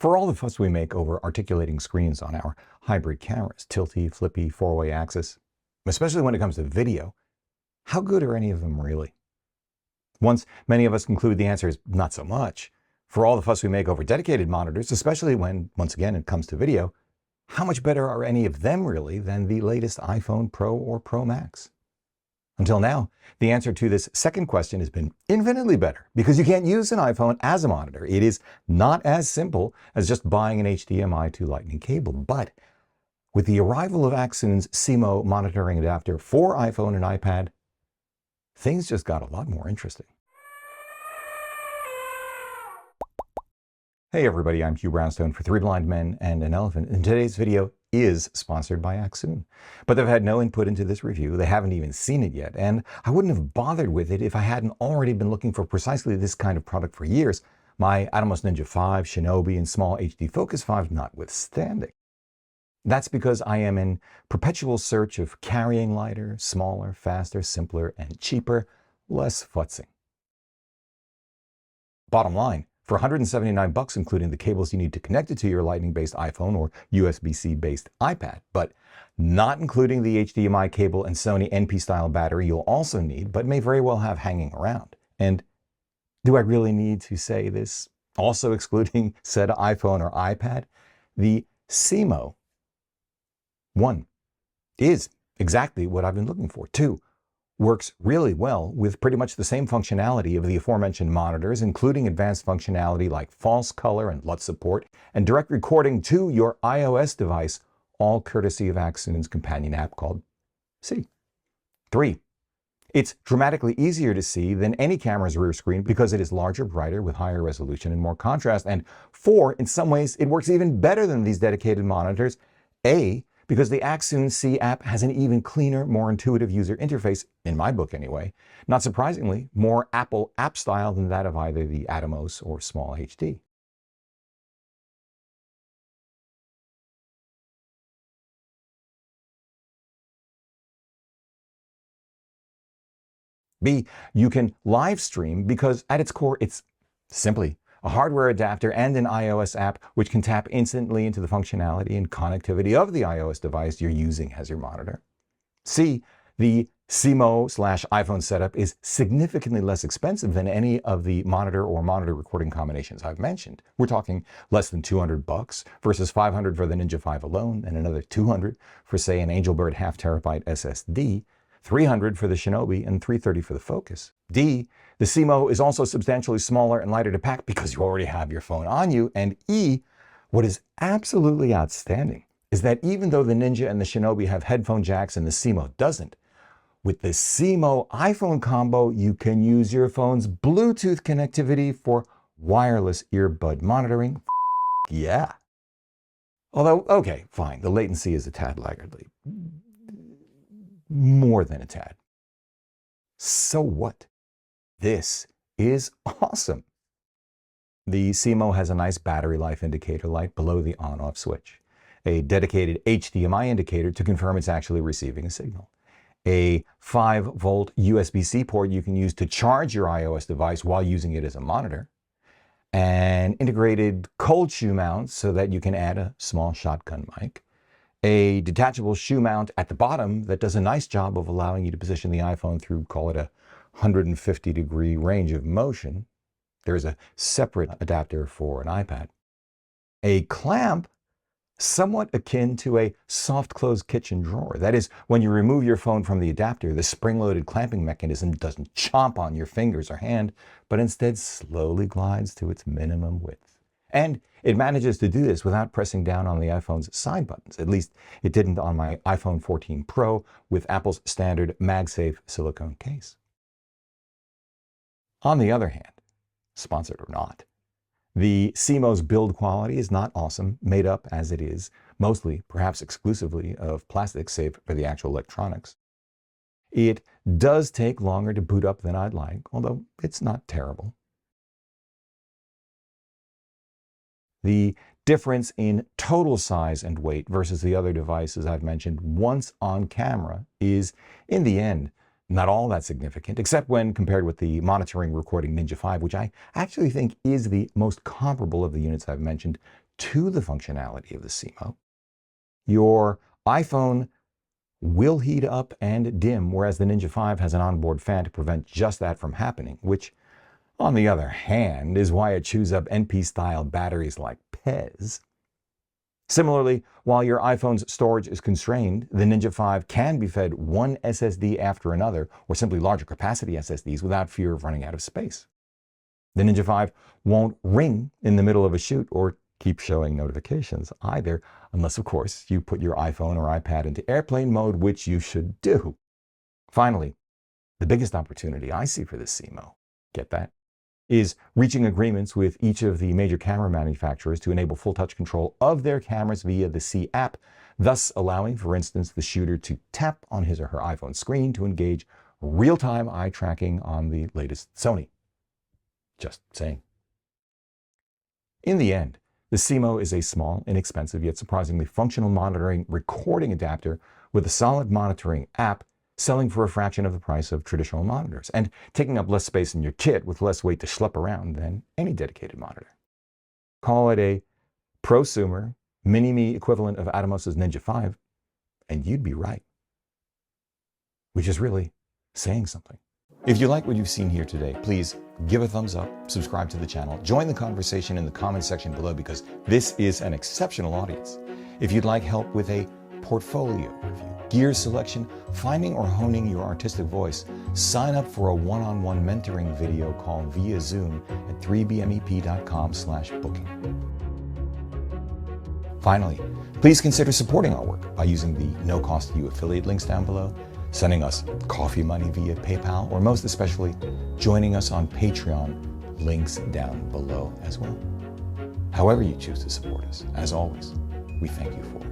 For all the fuss we make over articulating screens on our hybrid cameras, tilty, flippy, four-way axis, especially when it comes to video, how good are any of them really? Once many of us conclude the answer is not so much. For all the fuss we make over dedicated monitors, especially when, once again, it comes to video, how much better are any of them really than the latest iPhone Pro or Pro Max? Until now, the answer to this second question has been infinitely better because you can't use an iPhone as a monitor. It is not as simple as just buying an HDMI to Lightning cable. But with the arrival of Accsoon's SeeMO monitoring adapter for iPhone and iPad, things just got a lot more interesting. Hey everybody, I'm Hugh Brownstone for Three Blind Men and an Elephant, and today's video is sponsored by Accsoon. But they've had no input into this review, they haven't even seen it yet, and I wouldn't have bothered with it if I hadn't already been looking for precisely this kind of product for years, my ATOMOS Ninja V, Shinobi, and small HD Focus 5 notwithstanding. That's because I am in perpetual search of carrying lighter, smaller, faster, simpler, and cheaper, less futzing. Bottom line, for $179, including the cables you need to connect it to your Lightning-based iPhone or USB-C based iPad, but not including the HDMI cable and Sony NP-style battery you'll also need, but may very well have hanging around. And do I really need to say this? Also excluding said iPhone or iPad, the SeeMO 1 is exactly what I've been looking for. 2 works really well with pretty much the same functionality of the aforementioned monitors, including advanced functionality like false color and LUT support, and direct recording to your iOS device, all courtesy of Accsoon's companion app called SEE. 3, it's dramatically easier to see than any camera's rear screen because it is larger, brighter, with higher resolution and more contrast. And 4, in some ways, it works even better than these dedicated monitors. Because the Accsoon SEE app has an even cleaner, more intuitive user interface, in my book anyway. Not surprisingly, more Apple app style than that of either the ATOMOS or Small HD. B, you can live stream because at its core, it's simply a hardware adapter and an iOS app which can tap instantly into the functionality and connectivity of the iOS device you're using as your monitor. C, the SeeMO/iPhone setup is significantly less expensive than any of the monitor or monitor recording combinations I've mentioned. We're talking less than $200 versus $500 for the Ninja V alone, and another $200 for, say, an Angelbird half terabyte SSD, $300 for the Shinobi, and $330 for the Focus. D, the SeeMO is also substantially smaller and lighter to pack because you already have your phone on you. And E, what is absolutely outstanding is that even though the Ninja and the Shinobi have headphone jacks and the SeeMO doesn't, with the SeeMO iPhone combo, you can use your phone's Bluetooth connectivity for wireless earbud monitoring. Yeah. Although, okay, fine, the latency is a tad laggardly. More than a tad. So what? This is awesome. The SeeMO has a nice battery life indicator light below the on-off switch, a dedicated HDMI indicator to confirm it's actually receiving a signal, a 5-volt USB-C port you can use to charge your iOS device while using it as a monitor, an integrated cold shoe mount so that you can add a small shotgun mic, a detachable shoe mount at the bottom that does a nice job of allowing you to position the iPhone through, call it a 150-degree range of motion. There's a separate adapter for an iPad. A clamp somewhat akin to a soft-close kitchen drawer. That is, when you remove your phone from the adapter, the spring-loaded clamping mechanism doesn't chomp on your fingers or hand, but instead slowly glides to its minimum width. And it manages to do this without pressing down on the iPhone's side buttons. At least it didn't on my iPhone 14 Pro with Apple's standard MagSafe silicone case. On the other hand, sponsored or not, the SeeMO's build quality is not awesome, made up as it is, mostly, perhaps exclusively, of plastic, save for the actual electronics. It does take longer to boot up than I'd like, although it's not terrible. The difference in total size and weight versus the other devices I've mentioned once on camera is, in the end, not all that significant, except when compared with the monitoring recording Ninja V, which I actually think is the most comparable of the units I've mentioned to the functionality of the SeeMO, your iPhone will heat up and dim, whereas the Ninja V has an onboard fan to prevent just that from happening, which, on the other hand, is why it chews up NP-style batteries like Pez. Similarly, while your iPhone's storage is constrained, the Ninja V can be fed one SSD after another, or simply larger capacity SSDs, without fear of running out of space. The Ninja V won't ring in the middle of a shoot or keep showing notifications either, unless, of course, you put your iPhone or iPad into airplane mode, which you should do. Finally, the biggest opportunity I see for this SeeMO, get that, is reaching agreements with each of the major camera manufacturers to enable full touch control of their cameras via the See app, thus allowing, for instance, the shooter to tap on his or her iPhone screen to engage real-time eye tracking on the latest Sony. Just saying. In the end, the SeeMO is a small, inexpensive, yet surprisingly functional monitoring recording adapter with a solid monitoring app, selling for a fraction of the price of traditional monitors, and taking up less space in your kit with less weight to schlep around than any dedicated monitor. Call it a prosumer mini-me equivalent of ATOMOS Ninja V, and you'd be right. Which is really saying something. If you like what you've seen here today, please give a thumbs up, subscribe to the channel, join the conversation in the comment section below, because this is an exceptional audience. If you'd like help with a portfolio review, gear selection, finding or honing your artistic voice, sign up for a one-on-one mentoring video call via Zoom at 3bmep.com/booking. Finally, please consider supporting our work by using the no-cost-to-you affiliate links down below, sending us coffee money via PayPal, or most especially, joining us on Patreon, links down below as well. However you choose to support us, as always, we thank you for it.